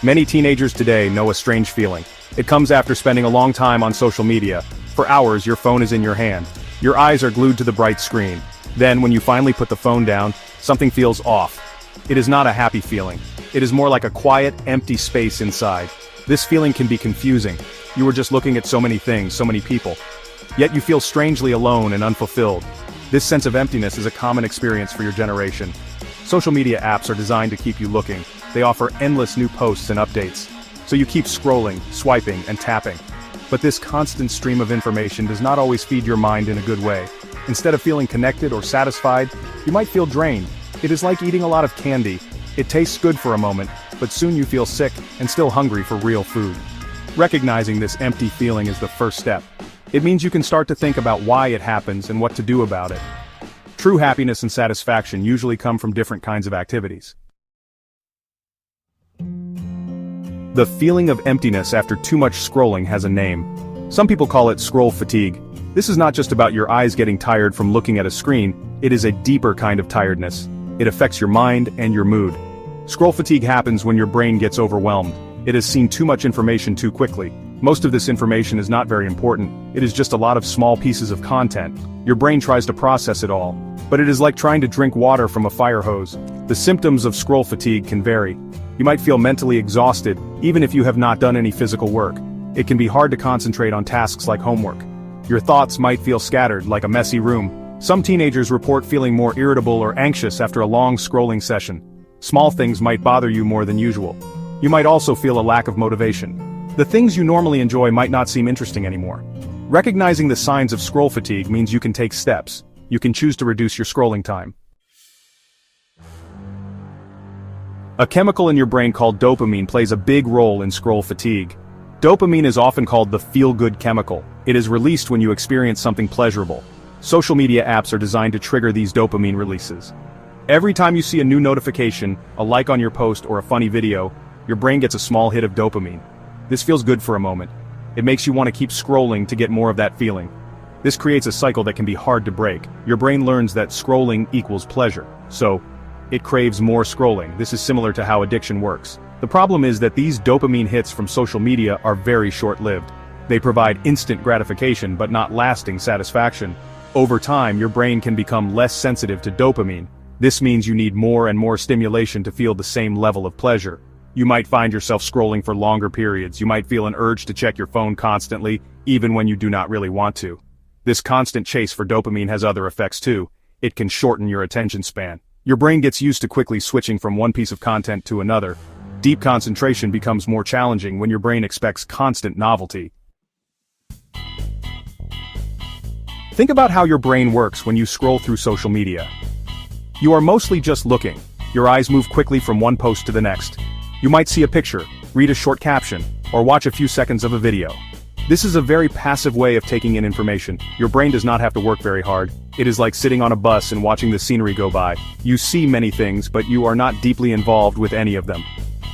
Many teenagers today know a strange feeling. It comes after spending a long time on social media. For hours, your phone is in your hand. Your eyes are glued to the bright screen. Then, when you finally put the phone down, something feels off. It is not a happy feeling. It is more like a quiet, empty space inside. This feeling can be confusing. You were just looking at so many things, so many people. Yet you feel strangely alone and unfulfilled. This sense of emptiness is a common experience for your generation. Social media apps are designed to keep you looking. They offer endless new posts and updates. So you keep scrolling, swiping, and tapping. But this constant stream of information does not always feed your mind in a good way. Instead of feeling connected or satisfied, you might feel drained. It is like eating a lot of candy. It tastes good for a moment, but soon you feel sick and still hungry for real food. Recognizing this empty feeling is the first step. It means you can start to think about why it happens and what to do about it. True happiness and satisfaction usually come from different kinds of activities. The feeling of emptiness after too much scrolling has a name. Some people call it scroll fatigue. This is not just about your eyes getting tired from looking at a screen, it is a deeper kind of tiredness. It affects your mind and your mood. Scroll fatigue happens when your brain gets overwhelmed. It has seen too much information too quickly. Most of this information is not very important, it is just a lot of small pieces of content. Your brain tries to process it all, but it is like trying to drink water from a fire hose. The symptoms of scroll fatigue can vary. You might feel mentally exhausted, even if you have not done any physical work. It can be hard to concentrate on tasks like homework. Your thoughts might feel scattered, like a messy room. Some teenagers report feeling more irritable or anxious after a long scrolling session. Small things might bother you more than usual. You might also feel a lack of motivation. The things you normally enjoy might not seem interesting anymore. Recognizing the signs of scroll fatigue means you can take steps. You can choose to reduce your scrolling time. A chemical in your brain called dopamine plays a big role in scroll fatigue. Dopamine is often called the feel-good chemical. It is released when you experience something pleasurable. Social media apps are designed to trigger these dopamine releases. Every time you see a new notification, a like on your post, or a funny video, your brain gets a small hit of dopamine. This feels good for a moment. It makes you want to keep scrolling to get more of that feeling. This creates a cycle that can be hard to break. Your brain learns that scrolling equals pleasure, so it craves more scrolling. This is similar to how addiction works. The problem is that these dopamine hits from social media are very short-lived. They provide instant gratification but not lasting satisfaction. Over time, your brain can become less sensitive to dopamine. This means you need more and more stimulation to feel the same level of pleasure. You might find yourself scrolling for longer periods. You might feel an urge to check your phone constantly, even when you do not really want to. This constant chase for dopamine has other effects too. It can shorten your attention span. Your brain gets used to quickly switching from one piece of content to another. Deep concentration becomes more challenging when your brain expects constant novelty. Think about how your brain works when you scroll through social media. You are mostly just looking. Your eyes move quickly from one post to the next. You might see a picture, read a short caption, or watch a few seconds of a video. This is a very passive way of taking in information. Your brain does not have to work very hard. It is like sitting on a bus and watching the scenery go by. You see many things, but you are not deeply involved with any of them.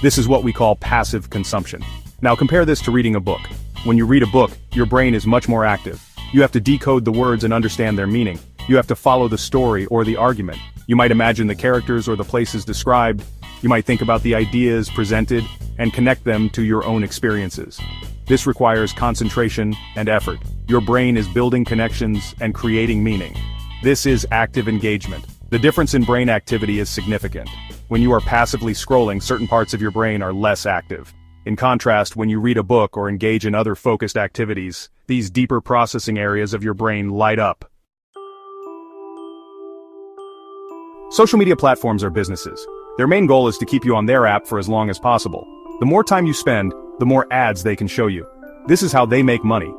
This is what we call passive consumption. Now compare this to reading a book. When you read a book, your brain is much more active. You have to decode the words and understand their meaning. You have to follow the story or the argument. You might imagine the characters or the places described. You might think about the ideas presented and connect them to your own experiences. This requires concentration and effort. Your brain is building connections and creating meaning. This is active engagement. The difference in brain activity is significant. When you are passively scrolling, certain parts of your brain are less active. In contrast, when you read a book or engage in other focused activities, these deeper processing areas of your brain light up. Social media platforms are businesses. Their main goal is to keep you on their app for as long as possible. The more time you spend, the more ads they can show you. This is how they make money.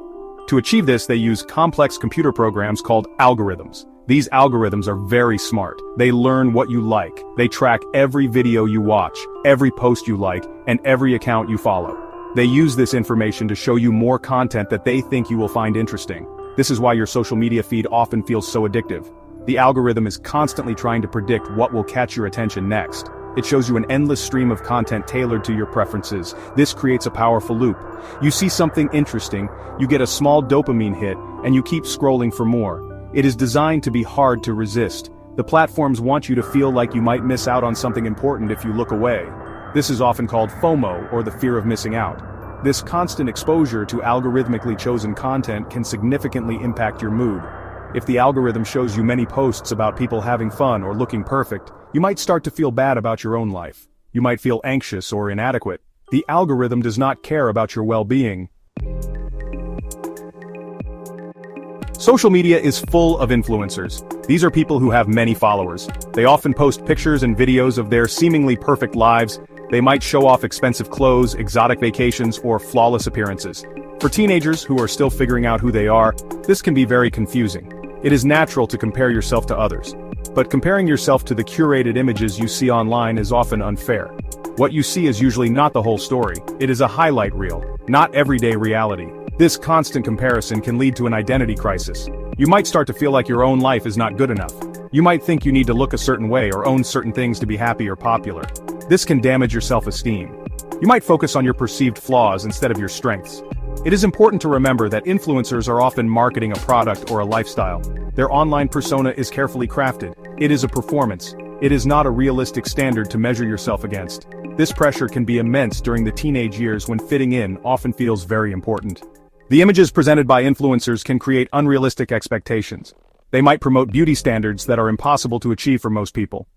To achieve this, they use complex computer programs called algorithms. These algorithms are very smart. They learn what you like. They track every video you watch, every post you like, and every account you follow. They use this information to show you more content that they think you will find interesting. This is why your social media feed often feels so addictive. The algorithm is constantly trying to predict what will catch your attention next. It shows you an endless stream of content tailored to your preferences. This creates a powerful loop. You see something interesting, you get a small dopamine hit, and you keep scrolling for more. It is designed to be hard to resist. The platforms want you to feel like you might miss out on something important if you look away. This is often called FOMO, or the fear of missing out. This constant exposure to algorithmically chosen content can significantly impact your mood. If the algorithm shows you many posts about people having fun or looking perfect, you might start to feel bad about your own life. You might feel anxious or inadequate. The algorithm does not care about your well-being. Social media is full of influencers. These are people who have many followers. They often post pictures and videos of their seemingly perfect lives. They might show off expensive clothes, exotic vacations, or flawless appearances. For teenagers who are still figuring out who they are, this can be very confusing. It is natural to compare yourself to others. But comparing yourself to the curated images you see online is often unfair. What you see is usually not the whole story. It is a highlight reel, not everyday reality. This constant comparison can lead to an identity crisis. You might start to feel like your own life is not good enough. You might think you need to look a certain way or own certain things to be happy or popular. This can damage your self-esteem. You might focus on your perceived flaws instead of your strengths. It is important to remember that influencers are often marketing a product or a lifestyle. Their online persona is carefully crafted. It is a performance. It is not a realistic standard to measure yourself against. This pressure can be immense during the teenage years when fitting in often feels very important. The images presented by influencers can create unrealistic expectations. They might promote beauty standards that are impossible to achieve for most people.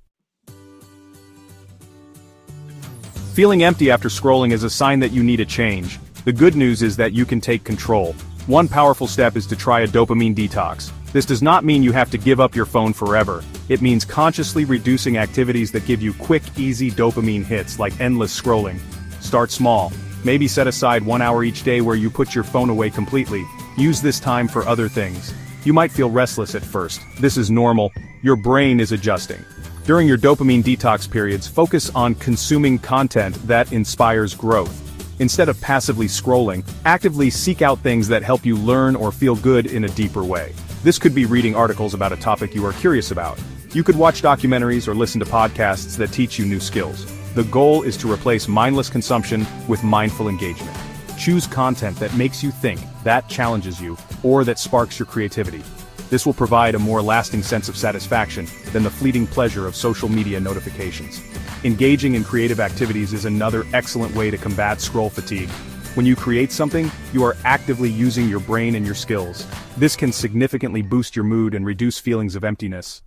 Feeling empty after scrolling is a sign that you need a change. The good news is that you can take control. One powerful step is to try a dopamine detox. This does not mean you have to give up your phone forever. It means consciously reducing activities that give you quick, easy dopamine hits like endless scrolling. Start small. Maybe set aside 1 hour each day where you put your phone away completely. Use this time for other things. You might feel restless at first. This is normal. Your brain is adjusting. During your dopamine detox periods, focus on consuming content that inspires growth. Instead of passively scrolling, actively seek out things that help you learn or feel good in a deeper way. This could be reading articles about a topic you are curious about. You could watch documentaries or listen to podcasts that teach you new skills. The goal is to replace mindless consumption with mindful engagement. Choose content that makes you think, that challenges you, or that sparks your creativity. This will provide a more lasting sense of satisfaction than the fleeting pleasure of social media notifications. Engaging in creative activities is another excellent way to combat scroll fatigue. When you create something, you are actively using your brain and your skills. This can significantly boost your mood and reduce feelings of emptiness.